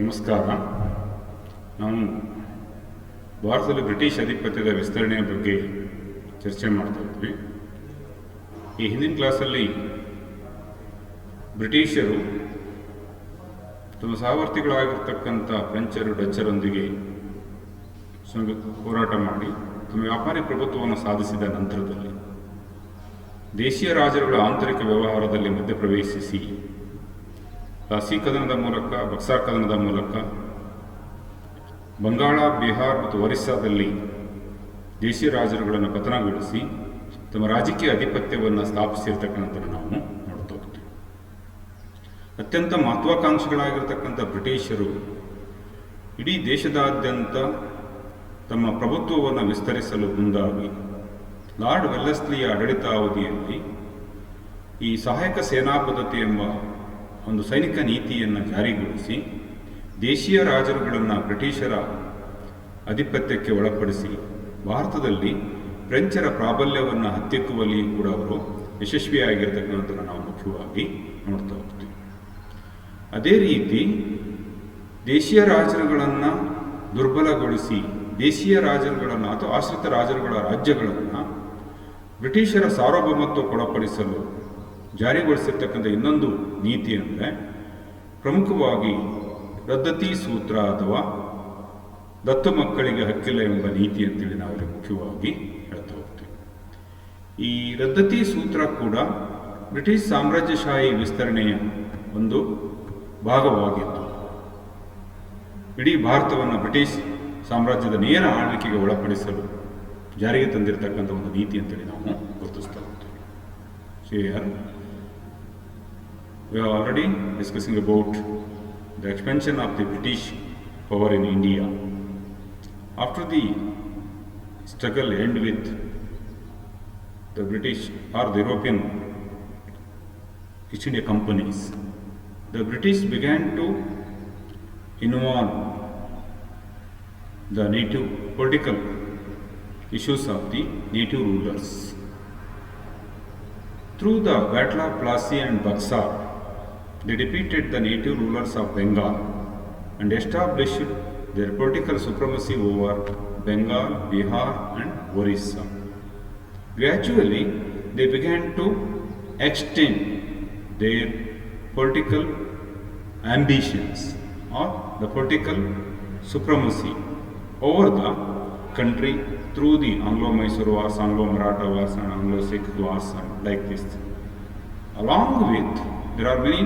ನಮಸ್ಕಾರ. ನಾವು ಭಾರತದಲ್ಲಿ ಬ್ರಿಟಿಷ್ ಆಧಿಪತ್ಯದ ವಿಸ್ತರಣೆಯ ಬಗ್ಗೆ ಚರ್ಚೆ ಮಾಡ್ತಾ ಇದ್ವಿ. ಈ ಹಿಂದಿನ ಕ್ಲಾಸಲ್ಲಿ ಬ್ರಿಟಿಷರು ತಮ್ಮ ಸಹವರ್ತಿಗಳಾಗಿರ್ತಕ್ಕಂಥ ಫ್ರೆಂಚರು, ಡಚ್ಚರೊಂದಿಗೆ ಹೋರಾಟ ಮಾಡಿ ತಮ್ಮ ವ್ಯಾಪಾರಿ ಪ್ರಭುತ್ವವನ್ನು ಸಾಧಿಸಿದ ನಂತರದಲ್ಲಿ ದೇಶೀಯ ರಾಜರುಗಳ ಆಂತರಿಕ ವ್ಯವಹಾರದಲ್ಲಿ ಮಧ್ಯಪ್ರವೇಶಿಸಿ ಪ್ಲಾಸಿ ಕದನದ ಮೂಲಕ, ಬಕ್ಸಾರ್ ಕದನದ ಮೂಲಕ ಬಂಗಾಳ, ಬಿಹಾರ್ ಮತ್ತು ಒರಿಸ್ಸಾದಲ್ಲಿ ದೇಶೀಯ ರಾಜರುಗಳನ್ನು ಪತನಗೊಳಿಸಿ ತಮ್ಮ ರಾಜಕೀಯ ಆಧಿಪತ್ಯವನ್ನು ಸ್ಥಾಪಿಸಿರ್ತಕ್ಕಂಥದ್ದನ್ನು ನಾವು ನೋಡ್ತಾ ಹೋಗ್ತೀವಿ. ಅತ್ಯಂತ ಮಹತ್ವಾಕಾಂಕ್ಷಿಗಳಾಗಿರ್ತಕ್ಕಂಥ ಬ್ರಿಟಿಷರು ಇಡೀ ದೇಶದಾದ್ಯಂತ ತಮ್ಮ ಪ್ರಭುತ್ವವನ್ನು ವಿಸ್ತರಿಸಲು ಮುಂದಾಗಿ ಲಾರ್ಡ್ ವೆಲ್ಲೆಸ್ಲಿಯ ಆಡಳಿತಾವಧಿಯಲ್ಲಿ ಈ ಸಹಾಯಕ ಸೇನಾ ಪದ್ಧತಿ ಎಂಬ ಒಂದು ಸೈನಿಕ ನೀತಿಯನ್ನು ಜಾರಿಗೊಳಿಸಿ ದೇಶೀಯ ರಾಜರುಗಳನ್ನು ಬ್ರಿಟಿಷರ ಆಧಿಪತ್ಯಕ್ಕೆ ಒಳಪಡಿಸಿ ಭಾರತದಲ್ಲಿ ಫ್ರೆಂಚರ ಪ್ರಾಬಲ್ಯವನ್ನು ಹತ್ತಿಕ್ಕುವಲ್ಲಿ ಕೂಡ ಅವರು ಯಶಸ್ವಿಯಾಗಿರ್ತಕ್ಕಂಥದ್ದನ್ನು ನಾವು ಮುಖ್ಯವಾಗಿ ನೋಡ್ತಾ ಹೋಗ್ತೀವಿ. ಅದೇ ರೀತಿ ದೇಶೀಯ ರಾಜರುಗಳನ್ನು ದುರ್ಬಲಗೊಳಿಸಿ ದೇಶೀಯ ರಾಜರುಗಳನ್ನು ಅಥವಾ ಆಶ್ರಿತ ರಾಜರುಗಳ ರಾಜ್ಯಗಳನ್ನು ಬ್ರಿಟಿಷರ ಸಾರ್ವಭೌಮತ್ವ ಒಳಪಡಿಸಲು ಜಾರಿಗೊಳಿಸಿರ್ತಕ್ಕಂಥ ಇನ್ನೊಂದು ನೀತಿ ಅಂದರೆ ಪ್ರಮುಖವಾಗಿ ರದ್ದತಿ ಸೂತ್ರ ಅಥವಾ ದತ್ತು ಮಕ್ಕಳಿಗೆ ಹಕ್ಕಿಲ್ಲ ಎಂಬ ನೀತಿ ಅಂತೇಳಿ ನಾವಿಲ್ಲಿ ಮುಖ್ಯವಾಗಿ ಹೇಳ್ತಾ ಹೋಗ್ತೀವಿ. ಈ ರದ್ದತಿ ಸೂತ್ರ ಕೂಡ ಬ್ರಿಟಿಷ್ ಸಾಮ್ರಾಜ್ಯಶಾಹಿ ವಿಸ್ತರಣೆಯ ಒಂದು ಭಾಗವಾಗಿತ್ತು. ಇಡೀ ಭಾರತವನ್ನು ಬ್ರಿಟಿಷ್ ಸಾಮ್ರಾಜ್ಯದ ನೇರ ಆಳ್ವಿಕೆಗೆ ಒಳಪಡಿಸಲು ಜಾರಿಗೆ ತಂದಿರತಕ್ಕಂಥ ಒಂದು ನೀತಿ ಅಂತೇಳಿ ನಾವು ಗುರುತಿಸ್ತಾ ಹೋಗ್ತೀವಿ. So we are already discussing about the expansion of the British power in India. After the struggle end with the British or the European East India companies, the British began to involve the native political issues of the native rulers. Through the Battle of Plassey and Buxar, they defeated the native rulers of Bengal and established their political supremacy over Bengal, Bihar and Orissa. Gradually, they began to extend their political ambitions or the political supremacy over the country through the Anglo-Mysore Wars, Anglo-Maratha Wars and Anglo-Sikh Wars and like this. Along with, there are many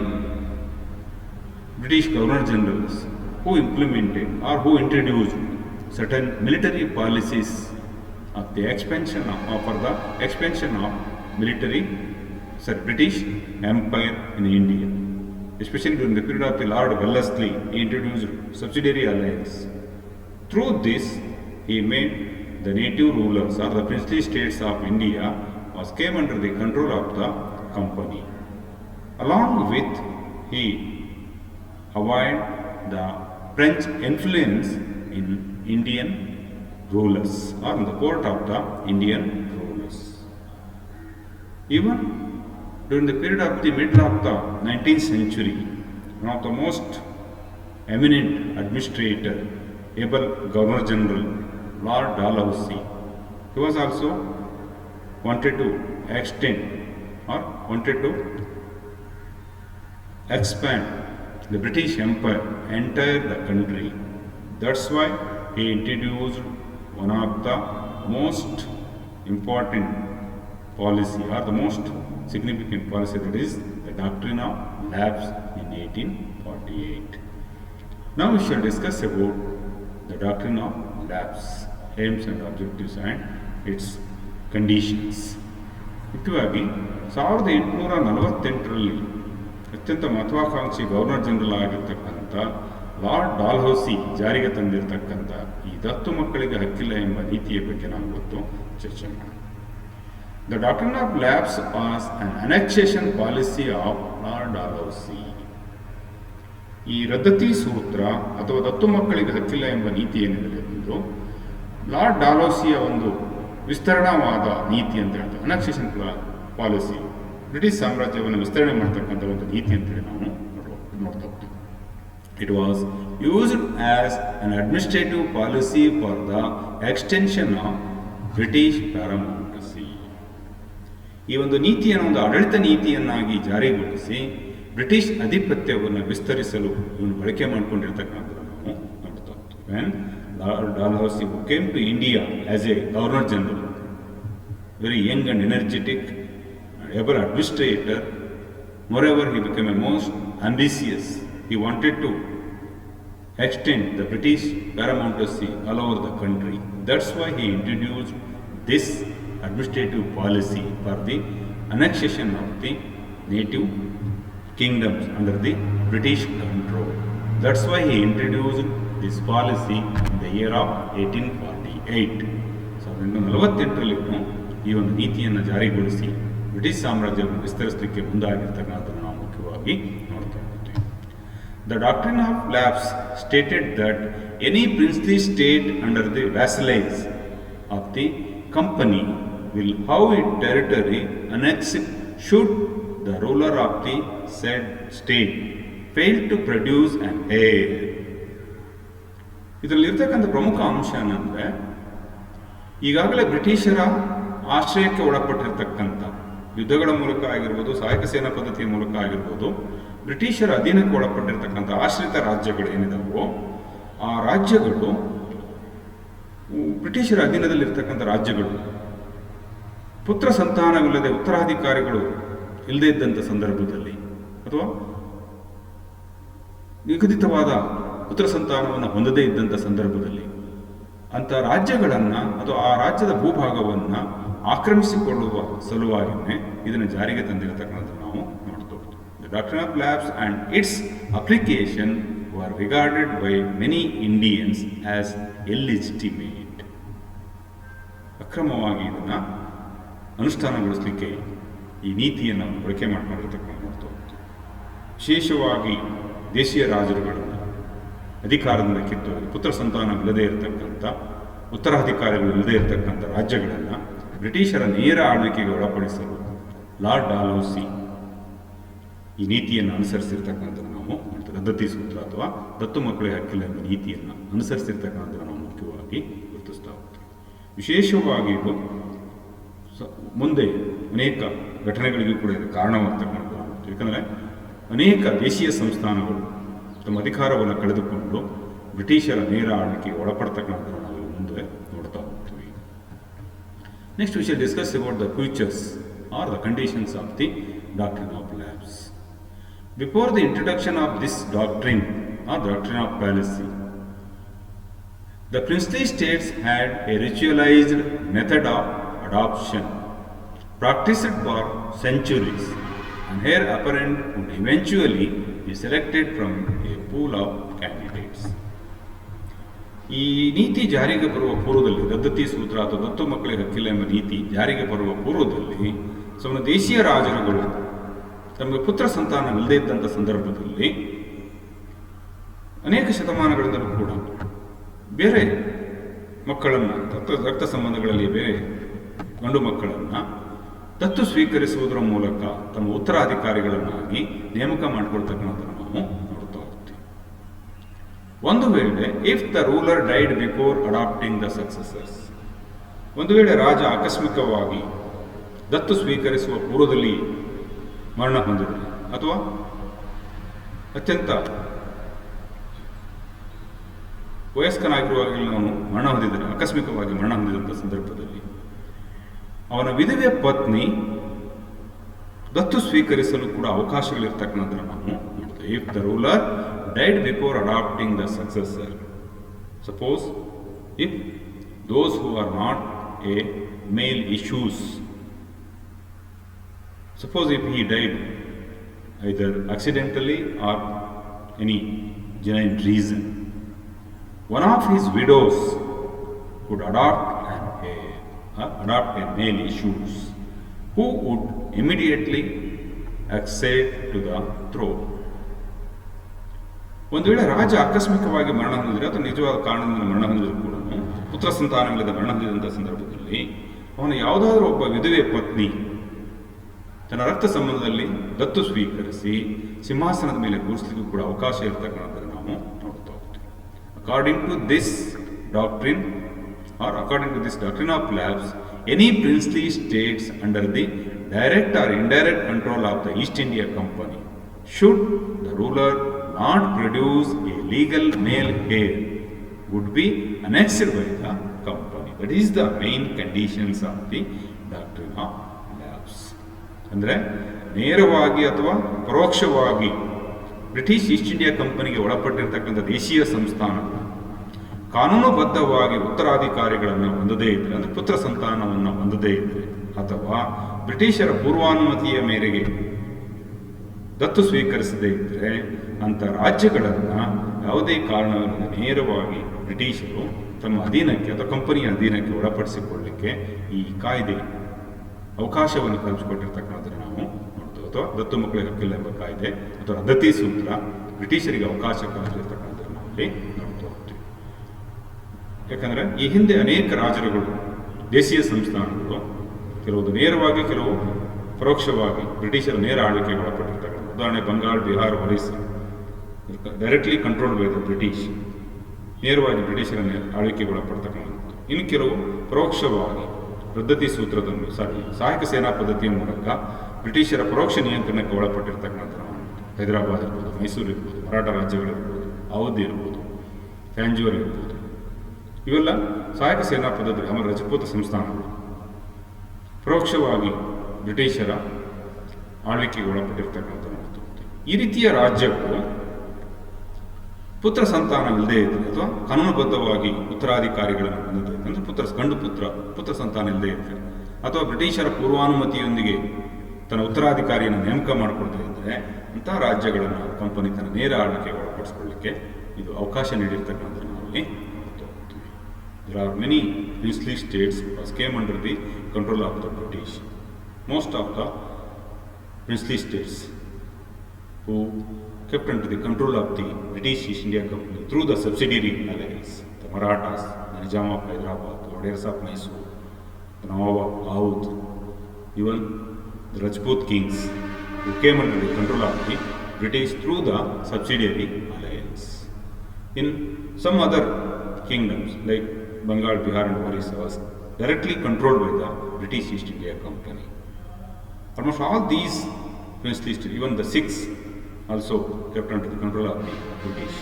British Governor Generals who implemented or who introduced certain military policies of the expansion of British Empire in India. Especially during the period of the Lord Wellesley, he introduced subsidiary alliance. Through this, he made the native rulers or the princely states of India came under the control of the company. Along with, he avoided the French influence in Indian rulers or in the court of the Indian rulers. Even during the period of the middle of the 19th century, one of the most eminent administrator, able Governor General, Lord Dalhousie, he was also wanted to extend or wanted to expand the British Empire entire the country. That's why he introduced one of the most important policy or the most significant policy, that is the Doctrine of Lapse in 1848. Now we shall discuss about the Doctrine of Lapse, aims and objectives and its conditions. ಮುಖ್ಯವಾಗಿ 1848ರಲ್ಲಿ ಅತ್ಯಂತ ಮಹತ್ವಾಕಾಂಕ್ಷಿ governor general ಆಗಿರ್ತಕ್ಕಂಥ lord Dalhousie ಜಾರಿಗೆ ತಂದಿರತಕ್ಕಂಥ ಈ ದತ್ತು ಮಕ್ಕಳಿಗೆ ಹಕ್ಕಿಲ್ಲ ಎಂಬ ನೀತಿಯ ಬಗ್ಗೆ ನಾವು ಇವತ್ತು ಚರ್ಚೆ ಮಾಡೋಣ. The doctrine of lapse was an annexation policy of Lord Dalhousie. ಈ ರದ್ದತಿ ಸೂತ್ರ ಅಥವಾ ದತ್ತು ಮಕ್ಕಳಿಗೆ ಹಕ್ಕಿಲ್ಲ ಎಂಬ ನೀತಿ ಏನಿದೆ ಎಂದು ಲಾರ್ಡ್ ಡಾಲ್ಹೌಸಿಯ ಒಂದು ವಿಸ್ತರಣಾವಾದ ನೀತಿ ಅಂತ ಹೇಳ್ತಾರೆ. ಅನೆಕ್ಸೇಷನ್ ಪಾಲಿಸಿ, ಬ್ರಿಟಿಷ್ ಸಾಮ್ರಾಜ್ಯವನ್ನು ವಿಸ್ತರಣೆ ಮಾಡ್ತಕ್ಕಂಥ ಒಂದು ನೀತಿ ಅಂತೇಳಿ ನಾವು ನೋಡ್ತಾ ಹೋಗ್ತೀವಿ. It was used as an administrative policy for the extension of British paramountcy. ಈ ಒಂದು ನೀತಿಯನ್ನು ಒಂದು ಆಡಳಿತ ನೀತಿಯನ್ನಾಗಿ ಜಾರಿಗೊಳಿಸಿ ಬ್ರಿಟಿಷ್ ಅಧಿಪತ್ಯವನ್ನು ವಿಸ್ತರಿಸಲು ಇವನು ಬಳಕೆ ಮಾಡಿಕೊಂಡಿರ್ತಕ್ಕಂಥದ್ದನ್ನು ನಾವು ನೋಡ್ತಾ ಹೋಗ್ತೀವಿ. When Lord Dalhousie, who came to India as a Governor General, very young and energetic, able administrator. Moreover, he became a most ambitious. He wanted to extend the British paramountcy all over the country. That's why he introduced this administrative policy for the annexation of the native kingdoms under the British control. That's why he introduced this policy in the year of 1848. 1848ರಲ್ಲಿ ಈ ಒಂದು ನೀತಿಯನ್ನು ಜಾರಿಗೊಳಿಸಿ British ಸಾಮ್ರಾಜ್ಯವನ್ನು ವಿಸ್ತರಿಸಲಿಕ್ಕೆ ಮುಂದಾಗಿರ್ತಕ್ಕಂಥದ್ದನ್ನು ನಾವು ಮುಖ್ಯವಾಗಿ ನೋಡ್ತಾ ಹೋಗ್ತೀವಿ. The Doctrine of Lapse stated that any princely state under the vassalage of the company will have its territory annexed should the ruler of the said state fail to produce an heir. ಇದರಲ್ಲಿ ಇರ್ತಕ್ಕಂಥ ಪ್ರಮುಖ ಅಂಶ ಏನಂದರೆ, ಈಗಾಗಲೇ ಬ್ರಿಟಿಷರ ಆಶ್ರಯಕ್ಕೆ ಒಳಪಟ್ಟಿರ್ತಕ್ಕಂಥ ಯುದ್ಧಗಳ ಮೂಲಕ ಆಗಿರ್ಬೋದು, ಸಹಾಯಕ ಸೇನಾ ಪದ್ಧತಿಯ ಮೂಲಕ ಆಗಿರ್ಬೋದು, ಬ್ರಿಟಿಷರ ಅಧೀನಕ್ಕೆ ಒಳಪಟ್ಟಿರ್ತಕ್ಕಂಥ ಆಶ್ರಿತ ರಾಜ್ಯಗಳು ಏನಿದಾವೋ ಆ ರಾಜ್ಯಗಳು ಬ್ರಿಟಿಷರ ಅಧೀನದಲ್ಲಿರ್ತಕ್ಕಂಥ ರಾಜ್ಯಗಳು ಪುತ್ರ ಸಂತಾನವಿಲ್ಲದೆ ಉತ್ತರಾಧಿಕಾರಿಗಳು ಇಲ್ಲದೇ ಇದ್ದಂಥ ಸಂದರ್ಭದಲ್ಲಿ ಅಥವಾ ನಿಗದಿತವಾದ ಪುತ್ರ ಸಂತಾನವನ್ನು ಹೊಂದದೇ ಇದ್ದಂಥ ಸಂದರ್ಭದಲ್ಲಿ ಅಂಥ ರಾಜ್ಯಗಳನ್ನು ಅಥವಾ ಆ ರಾಜ್ಯದ ಭೂಭಾಗವನ್ನು ಆಕ್ರಮಿಸಿಕೊಳ್ಳುವ ಸಲುವಾಗಿಯೇ ಇದನ್ನು ಜಾರಿಗೆ ತಂದಿರತಕ್ಕಂಥದ್ದು ನಾವು ನೋಡ್ತಾ ಹೋಗ್ತೀವಿ. The doctrine of lapse and its application were regarded by many Indians as illegitimate. ಅಕ್ರಮವಾಗಿ ಇದನ್ನು ಅನುಷ್ಠಾನಗೊಳಿಸಲಿಕ್ಕೆ ಈ ನೀತಿಯನ್ನು ಬಳಕೆ ಮಾಡಿಕೊಂಡಿರ್ತಕ್ಕಂಥ ನೋಡ್ತಾ ಹೋಗ್ತೀವಿ. ವಿಶೇಷವಾಗಿ ದೇಶೀಯ ರಾಜರುಗಳನ್ನು ಅಧಿಕಾರದಿಂದ ಕಿತ್ತೋಗಿ ಪುತ್ರ ಸಂತಾನವಿಲ್ಲದೆ ಇರತಕ್ಕಂಥ ಉತ್ತರಾಧಿಕಾರಿಗಳು ಇಲ್ಲದೆ ಇರತಕ್ಕಂಥ ರಾಜ್ಯಗಳನ್ನು ಬ್ರಿಟಿಷರ ನೇರ ಆಳ್ವಿಕೆಗೆ ಒಳಪಡಿಸಲು ಲಾರ್ಡ್ ಡಾಲ್ಹೌಸಿ ಈ ನೀತಿಯನ್ನು ಅನುಸರಿಸಿರ್ತಕ್ಕಂಥದ್ದು ನಾವು ನೋಡ್ತೀವಿ. ರದ್ದತಿ ಸೂತ್ರ ಅಥವಾ ದತ್ತು ಮಕ್ಕಳಿಗೆ ಹಕ್ಕಿಲ್ಲ ಎಂಬ ನೀತಿಯನ್ನು ಅನುಸರಿಸಿರ್ತಕ್ಕಂಥದ್ದು ನಾವು ಮುಖ್ಯವಾಗಿ ಗುರುತಿಸ್ತಾ ಹೋಗ್ತೀವಿ. ವಿಶೇಷವಾಗಿ ಇದು ಮುಂದೆ ಅನೇಕ ಘಟನೆಗಳಿಗೂ ಕೂಡ ಇದು ಕಾರಣವಾಗ್ತಕ್ಕಂಥದ್ದು ನೋಡ್ತೀವಿ. ಯಾಕಂದರೆ ಅನೇಕ ದೇಶೀಯ ಸಂಸ್ಥಾನಗಳು ತಮ್ಮ ಅಧಿಕಾರವನ್ನು ಕಳೆದುಕೊಂಡು ಬ್ರಿಟಿಷರ ನೇರ ಆಳ್ವಿಕೆಗೆ ಒಳಪಡ್ತಕ್ಕಂಥದ್ದನ್ನು ನಾವು ಮುಂದೆ ನೋಡ್ತಾ ಹೋಗ್ತೀವಿ. Next we shall discuss about the futures or the conditions of the doctrine of lapse. Before the introduction of this doctrine or doctrine of policy, the princely states had a ritualised method of adoption practiced for centuries, and heir apparent would eventually be selected from a pool of candidates. ಈ ನೀತಿ ಜಾರಿಗೆ ಬರುವ ಪೂರ್ವದಲ್ಲಿ, ರದ್ದತಿ ಸೂತ್ರ ಅಥವಾ ದತ್ತು ಮಕ್ಕಳಿಗೆ ಹಕ್ಕಿಲ್ಲ ಎಂಬ ನೀತಿ ಜಾರಿಗೆ ಬರುವ ಪೂರ್ವದಲ್ಲಿ ದೇಶೀಯ ರಾಜರುಗಳು ತಮಗೆ ಪುತ್ರ ಸಂತಾನವಿಲ್ಲದೆ ಇದ್ದಂಥ ಸಂದರ್ಭದಲ್ಲಿ ಅನೇಕ ಶತಮಾನಗಳಿಂದಲೂ ಕೂಡ ಬೇರೆ ಮಕ್ಕಳನ್ನು ರಕ್ತ ಸಂಬಂಧಗಳಲ್ಲಿ ಬೇರೆ ಗಂಡು ಮಕ್ಕಳನ್ನು ದತ್ತು ಸ್ವೀಕರಿಸುವುದರ ಮೂಲಕ ತಮ್ಮ ಉತ್ತರಾಧಿಕಾರಿಗಳನ್ನಾಗಿ ನೇಮಕ ಮಾಡಿಕೊಳ್ತಕ್ಕಂಥದ್ದನ್ನು ನಾವು ನೋಡ್ತಾ ಹೋಗ್ತೀವಿ. ಒಂದು ವೇಳೆ if the ruler died before adopting the successors, ಒಂದು ವೇಳೆ ರಾಜ ಆಕಸ್ಮಿಕವಾಗಿ ದತ್ತು ಸ್ವೀಕರಿಸುವ ಪೂರ್ವದಲ್ಲಿ ಮರಣ ಹೊಂದಿದರೆ ಅಥವಾ ಅತ್ಯಂತ ವಯಸ್ಕನಾಗಿರುವಾಗಲೇ ಅವನು ಮರಣ ಹೊಂದಿದರೆ, ಆಕಸ್ಮಿಕವಾಗಿ ಮರಣ ಹೊಂದಿದಂಥ ಸಂದರ್ಭದಲ್ಲಿ ಅವನ ವಿಧವೆಯ ಪತ್ನಿ ದತ್ತು ಸ್ವೀಕರಿಸಲು ಕೂಡ ಅವಕಾಶಗಳಿರ್ತಕ್ಕಂಥದ್ದನ್ನು ನಾವು ನೋಡ್ತೇವೆ. If the ruler died before adopting the successor, suppose if those who are not a male issues, suppose if he died either accidentally or any genuine reason, one of his widows could adopt a male issues who would immediately accede to the throne. ಒಂದು ವೇಳೆ ರಾಜ ಆಕಸ್ಮಿಕವಾಗಿ ಮರಣ ಹೊಂದಿದರೆ ಅಥವಾ ನಿಜವಾದ ಕಾರಣದಿಂದ ಮರಣ ಹೊಂದಿದರೂ ಕೂಡ ಪುತ್ರ ಸಂತಾನವಿಲ್ಲದೆ ಮರಣ ಹೊಂದಿದಂಥ ಸಂದರ್ಭದಲ್ಲಿ ಅವನ ಯಾವುದಾದ್ರೂ ಒಬ್ಬ ವಿಧವೆ ಪತ್ನಿ ತನ್ನ ರಕ್ತ ಸಂಬಂಧದಲ್ಲಿ ದತ್ತು ಸ್ವೀಕರಿಸಿ ಸಿಂಹಾಸನದ ಮೇಲೆ ಕೂರಿಸಲಿಕ್ಕೂ ಕೂಡ ಅವಕಾಶ ಇರತಕ್ಕಂಥದ್ದನ್ನು ನಾವು ನೋಡ್ತಾ ಹೋಗ್ತೀವಿ. According to this doctrine according to this doctrine of lapse, any princely states under the direct or indirect control of the East India Company, should the ruler not produce a legal male heir, would be annexed by the company. That is the main conditions of the doctrine of lapse. ಅಂದರೆ ನೇರವಾಗಿ ಅಥವಾ ಪರೋಕ್ಷವಾಗಿ British East India ಕಂಪನಿಗೆ ಒಳಪಟ್ಟಿರ್ತಕ್ಕಂಥ ದೇಶೀಯ ಸಂಸ್ಥಾನಗಳು ಕಾನೂನುಬದ್ಧವಾಗಿ ಉತ್ತರಾಧಿಕಾರಿಗಳನ್ನು ಹೊಂದದೇ ಇದ್ದರೆ, ಅಂದರೆ ಪುತ್ರ ಸಂತಾನವನ್ನು ಹೊಂದದೇ ಇದ್ದರೆ, ಅಥವಾ ಬ್ರಿಟಿಷರ ಪೂರ್ವಾನುಮತಿಯ ಮೇರೆಗೆ ದತ್ತು ಸ್ವೀಕರಿಸದೇ ಇದ್ದರೆ, ಅಂಥ ರಾಜ್ಯಗಳನ್ನು ಯಾವುದೇ ಕಾರಣವಿಲ್ಲದೆ ನೇರವಾಗಿ ಬ್ರಿಟಿಷರು ತಮ್ಮ ಅಧೀನಕ್ಕೆ ಅಥವಾ ಕಂಪನಿಯ ಅಧೀನಕ್ಕೆ ಒಳಪಡಿಸಿಕೊಳ್ಳಲಿಕ್ಕೆ ಈ ಕಾಯ್ದೆ ಅವಕಾಶವನ್ನು ಕಲ್ಪಿಸಿಕೊಟ್ಟಿರ್ತಕ್ಕಂಥದ್ದನ್ನು ನಾವು ನೋಡ್ತೇವೆ. ಅಥವಾ ದತ್ತು ಮಕ್ಕಳಿಗೆ ಹಕ್ಕಿಲ್ಲ ಎಂಬ ಕಾಯ್ದೆ ಅಥವಾ ರದ್ದತಿ ಸೂತ್ರ ಬ್ರಿಟಿಷರಿಗೆ ಅವಕಾಶ ಕಲ್ಪಿಸಿರ್ತಕ್ಕಂಥದ್ದನ್ನು ನಾವಲ್ಲಿ ನೋಡ್ತಾ ಹೋಗ್ತೀವಿ. ಯಾಕಂದರೆ ಈ ಹಿಂದೆ ಅನೇಕ ರಾಜರುಗಳು, ದೇಶೀಯ ಸಂಸ್ಥಾನಗಳು ಕೆಲವು ನೇರವಾಗಿ, ಕೆಲವು ಪರೋಕ್ಷವಾಗಿ ಬ್ರಿಟಿಷರ ನೇರ ಆಳ್ವಿಕೆಗೆ ಒಳಪಟ್ಟಿರ್ತಕ್ಕಂಥ, ಉದಾಹರಣೆ Bengal, Bihar, Orissa directly control by the British, ನೇರವಾಗಿ ಬ್ರಿಟಿಷರ ಆಳ್ವಿಕೆಗೆ ಒಳಪಡ್ತಕ್ಕಂಥದ್ದು. ಇನ್ನು ಕೆಲವು ಪರೋಕ್ಷವಾಗಿ ರದ್ದತಿ ಸೂತ್ರದ ಸಹಾಯಕ ಸೇನಾ ಪದ್ಧತಿಯ ಮೂಲಕ ಬ್ರಿಟಿಷರ ಪರೋಕ್ಷ ನಿಯಂತ್ರಣಕ್ಕೆ ಒಳಪಟ್ಟಿರ್ತಕ್ಕಂಥ, ಹೈದರಾಬಾದ್ ಇರ್ಬೋದು, ಮೈಸೂರು ಇರ್ಬೋದು, ಮರಾಠ ರಾಜ್ಯಗಳಿರ್ಬೋದು, ಅವಧಿ ಇರ್ಬೋದು, ಫ್ಯಾಂಜೂರ್ ಇರ್ಬೋದು, ಇವೆಲ್ಲ ಸಹಾಯಕ ಸೇನಾ ಪದ್ಧತಿ, ಆಮೇಲೆ ರಜಪೂತ ಸಂಸ್ಥಾನಗಳು ಪರೋಕ್ಷವಾಗಿ ಬ್ರಿಟಿಷರ ಆಳ್ವಿಕೆಗೆ ಒಳಪಟ್ಟಿರ್ತಕ್ಕಂಥ. ಈ ರೀತಿಯ ರಾಜ್ಯಗಳು ಪುತ್ರ ಸಂತಾನವಿಲ್ಲದೆ ಇದ್ದರೆ ಅಥವಾ ಕಾನೂನುಬದ್ಧವಾಗಿ ಉತ್ತರಾಧಿಕಾರಿಗಳನ್ನು ಹೊಂದಿದೆ ಅಂದರೆ ಗಂಡು ಪುತ್ರ ಸಂತಾನ ಇಲ್ಲದೆ ಇದ್ದರೆ, ಅಥವಾ ಬ್ರಿಟಿಷರ ಪೂರ್ವಾನುಮತಿಯೊಂದಿಗೆ ತನ್ನ ಉತ್ತರಾಧಿಕಾರಿಯನ್ನು ನೇಮಕ ಮಾಡಿಕೊಳ್ತಾ ಇದ್ದರೆ, ಅಂತಹ ರಾಜ್ಯಗಳನ್ನು ಕಂಪನಿ ತನ್ನ ನೇರ ಆಳ್ವಿಕೆಗೆ ಒಳಪಡಿಸಿಕೊಳ್ಳಲಿಕ್ಕೆ ಇದು ಅವಕಾಶ ನೀಡಿರ್ತಕ್ಕಂಥದ್ದು ನಾವಲ್ಲಿ ನೋಡ್ತಾ ಹೋಗ್ತೀವಿ. There are many princely states which came under the control of the British. Most of the princely states who kept under the control of the British East India Company through the subsidiary alliance, the Marathas, the Nizam of Hyderabad, the Wadairs of Mysore, the Nawab of Oudh, even the Rajput kings who came under the control of the British through the subsidiary alliance. In some other kingdoms like Bengal, Bihar and Orissa was directly controlled by the British East India Company. Almost all these princely states, even the Sikhs also kept under the control of the British.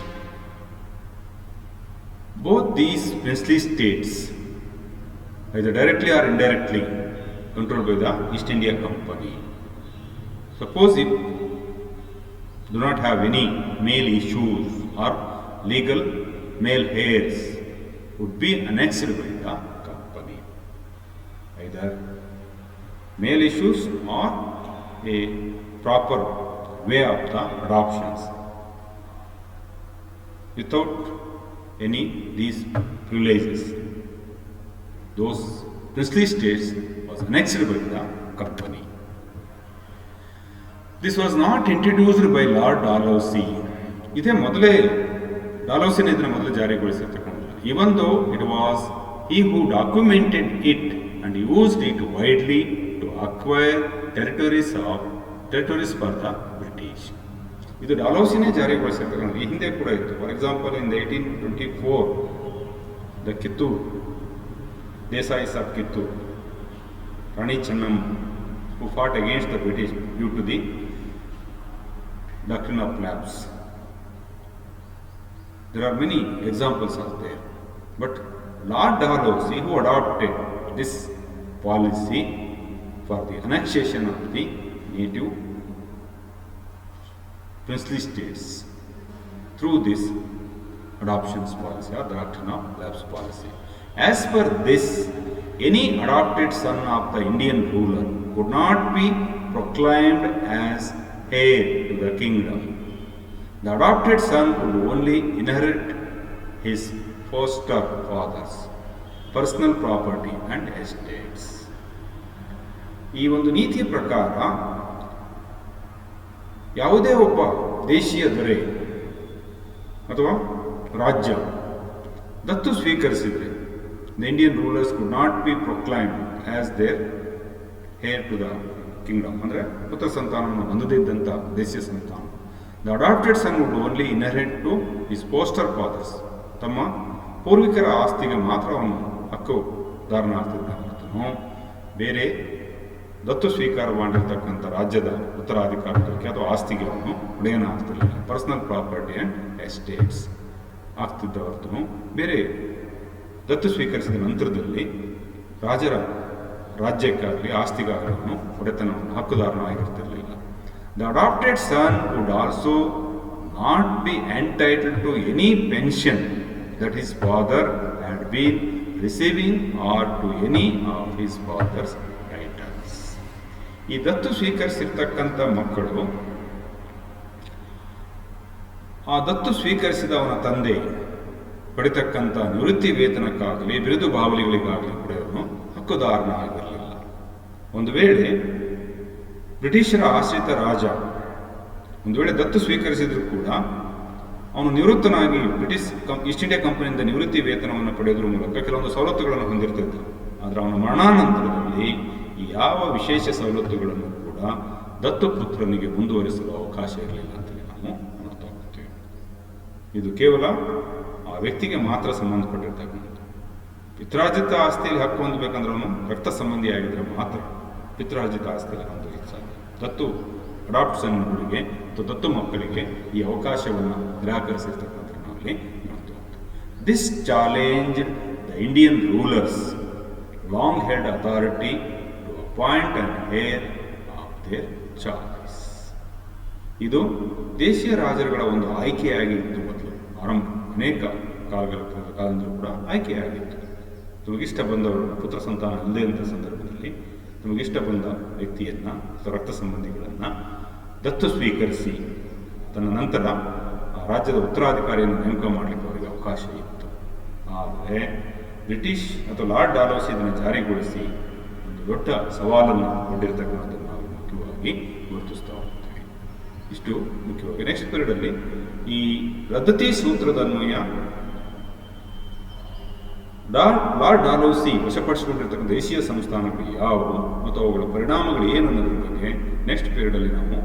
Both these princely states, either directly or indirectly, controlled by the East India Company. Suppose if do not have any male issues or legal male heirs, would be annexed by the company. Either male issues or a proper way of the adoptions without any these privileges. Those princely states was annexed by the company. This was not introduced by Lord Dalhousie. ಇದೇ ಮೊದಲೇ ಡಾಲೌಸಿನ ಇದನ್ನು ಮೊದಲು ಜಾರಿಗೊಳಿಸಿರ್ತಕ್ಕಂಥ. Even though it was he who documented it and used it widely to acquire territories for the British. ಇದು ಡಾಲೌಸಿನೇ ಜಾರಿಗೊಳಿಸಿರ್ತಕ್ಕಂಥ. ಈ ಹಿಂದೆ ಕೂಡ ಇತ್ತು. For example in 1824 the Kittur Desais of Kittur, Rani Chennamma, who fought against the British due to the doctrine of lapse. There are many examples out there, but Lord Dalhousie, who adopted this policy for the annexation of the native princely states through this adoptions policy or doctrine of lapse policy. As per this, any adopted son of the Indian ruler could not be proclaimed as heir to the kingdom. The adopted son would only inherit his foster father's personal property and estates. ಈ ಒಂದು ನೀತಿಯ ಪ್ರಕಾರ ಯಾವುದೇ ಒಬ್ಬ ದೇಶೀಯ ದೊರೆ ಅಥವಾ ರಾಜ್ಯ ದತ್ತು ಸ್ವೀಕರಿಸಿದರೆ, the Indian rulers could not be proclaimed as their heir to the kingdom. ಅಂದರೆ ಪುತ್ರ ಸಂತಾನವನ್ನು ಹೊಂದದಿದ್ದಂಥ ದೇಶೀಯ ಸಂತಾನ. The adopted son would only inherit to his foster fathers ತಮ್ಮ ಪೂರ್ವಿಕರ ಆಸ್ತಿಗೆ ಮಾತ್ರ ಅವನು ಹಕ್ಕುದಾರನಾಗ್ತಿದ್ದ ಹೊರತು ಬೇರೆ ದತ್ತು ಸ್ವೀಕಾರ ಮಾಡಿರ್ತಕ್ಕಂಥ ರಾಜ್ಯದ ಉತ್ತರಾಧಿಕಾರಕ್ಕೆ ಅಥವಾ ಆಸ್ತಿಗೆ ಅವನು ಒಡೆಯನಾಗ್ತಿರಲಿಲ್ಲ. ಪರ್ಸನಲ್ ಪ್ರಾಪರ್ಟಿ ಆ್ಯಂಡ್ ಎಸ್ಟೇಟ್ಸ್ ಆಗ್ತಿದ್ದ ಹೊರತು ಬೇರೆ ದತ್ತು ಸ್ವೀಕರಿಸಿದ ನಂತರದಲ್ಲಿ ರಾಜರ ರಾಜ್ಯಕ್ಕಾಗಲಿ ಆಸ್ತಿಗಾಗಲಿ ಅವನು ಒಡೆತನವನ್ನು ಹಕ್ಕುದಾರನಾಗಿರ್ತಿರಲಿಲ್ಲ. The adopted son would also not be entitled to any pension that his father had been receiving or to any of his father's rights. ಈ ದತ್ತು ಸ್ವೀಕರಿಸಿರ್ತಕ್ಕಂಥ ಮಕ್ಕಳು ಆ ದತ್ತು ಸ್ವೀಕರಿಸಿದ ಅವನ ತಂದೆ ಪಡಿತಕ್ಕಂಥ ನಿವೃತ್ತಿ ವೇತನಕ್ಕಾಗಲಿ ಬಿರುದು ಬಾವಲಿಗಳಿಗಾಗಲಿ ಕೂಡ ಅವನು ಹಕ್ಕುದಾರನ ಆಗಿರಲಿಲ್ಲ. ಒಂದು ವೇಳೆ ಬ್ರಿಟಿಷರ ಆಶ್ರಿತ ರಾಜ ಒಂದು ವೇಳೆ ದತ್ತು ಸ್ವೀಕರಿಸಿದ್ರು ಕೂಡ ಅವನು ನಿವೃತ್ತನಾಗಿ ಬ್ರಿಟಿಷ್ ಈಸ್ಟ್ ಇಂಡಿಯಾ ಕಂಪನಿಯಿಂದ ನಿವೃತ್ತಿ ವೇತನವನ್ನು ಪಡೆಯೋದ್ರ ಮೂಲಕ ಕೆಲವೊಂದು ಸವಲತ್ತುಗಳನ್ನು ಹೊಂದಿರ್ತಿದ್ದ. ಆದರೆ ಅವನ ಮರಣಾನಂತರದಲ್ಲಿ ಯಾವ ವಿಶೇಷ ಸವಲತ್ತುಗಳನ್ನು ಕೂಡ ದತ್ತು ಪುತ್ರನಿಗೆ ಮುಂದುವರಿಸಲು ಅವಕಾಶ ಇರಲಿಲ್ಲ ಅಂತಲೇ ನಾವು ನೋಡ್ತಾ ಹೋಗ್ತೇವೆ. ಇದು ಕೇವಲ ಆ ವ್ಯಕ್ತಿಗೆ ಮಾತ್ರ ಸಂಬಂಧಪಟ್ಟಿರ್ತಕ್ಕಂಥದ್ದು. ಪಿತ್ರಾರ್ಜಿತ ಆಸ್ತಿಯಲ್ಲಿ ಹಕ್ಕು ಹೊಂದಬೇಕಂದ್ರೆ ಅವನು ರಕ್ತ ಸಂಬಂಧಿಯಾಗಿದ್ದರೆ ಮಾತ್ರ ಪಿತ್ರಾರ್ಜಿತ ಆಸ್ತಿಯಲ್ಲಿ ಹೊಂದಲಿಕ್ಕೆ ಸಾಧ್ಯ. ದತ್ತು ಅಡಾಪ್ಷನ್ಗಳಿಗೆ ಅಥವಾ ದತ್ತು ಮಕ್ಕಳಿಗೆ ಈ ಅವಕಾಶವನ್ನು ನಿರಾಕರಿಸಿರ್ತಕ್ಕಂಥ ನಾವಲ್ಲಿ ನೋಡ್ತಾ ಹೋಗ್ತೇವೆ. This challenge the Indian rulers long had authority to appoint and heir of their choice. ಇದು ದೇಶೀಯ ರಾಜರುಗಳ ಒಂದು ಆಯ್ಕೆಯಾಗಿತ್ತು. ಮೊದಲು ಅನೇಕ ಕಾಲದಿಂದಲೂ ಕೂಡ ಆಯ್ಕೆಯಾಗಿತ್ತು. ನಮಗಿಷ್ಟ ಬಂದವರನ್ನು, ಪುತ್ರ ಸಂತಾನ ಇಲ್ಲದೇ ಇದ್ದ ಸಂದರ್ಭದಲ್ಲಿ ನಮಗಿಷ್ಟ ಬಂದ ವ್ಯಕ್ತಿಯನ್ನು ಅಥವಾ ರಕ್ತ ಸಂಬಂಧಿಗಳನ್ನು ದತ್ತು ಸ್ವೀಕರಿಸಿ ತನ್ನ ನಂತರ ಆ ರಾಜ್ಯದ ಉತ್ತರಾಧಿಕಾರಿಯನ್ನು ನೇಮಕ ಮಾಡಲಿಕ್ಕೆ ಅವರಿಗೆ ಅವಕಾಶ ಇತ್ತು. ಆದರೆ ಬ್ರಿಟಿಷ್ ಅಥವಾ ಲಾರ್ಡ್ ಡಾಲೌಸಿ ಇದನ್ನು ಜಾರಿಗೊಳಿಸಿ ಒಂದು ದೊಡ್ಡ ಸವಾಲನ್ನು ಹೊಂದಿರತಕ್ಕಂಥದ್ದನ್ನು ನಾವು ಮುಖ್ಯವಾಗಿ ಗುರುತಿಸ್ತಾ ಹೋಗ್ತೇವೆ. ಇಷ್ಟು ಮುಖ್ಯವಾಗಿ. ನೆಕ್ಸ್ಟ್ ಪೀರಿಯಡಲ್ಲಿ ಈ ರದ್ದತಿ ಸೂತ್ರದ ಅನ್ವಯ ಲಾರ್ಡ್ ಡಾಲೌಸಿ ವಶಪಡಿಸಿಕೊಂಡಿರ್ತಕ್ಕಂಥ ದೇಶೀಯ ಸಂಸ್ಥಾನಗಳು ಯಾವುವು ಮತ್ತು ಅವುಗಳ ಪರಿಣಾಮಗಳು ಏನು ಅನ್ನೋದ್ರ ಬಗ್ಗೆ ನೆಕ್ಸ್ಟ್ ಪೀರಿಯಡಲ್ಲಿ ನಾವು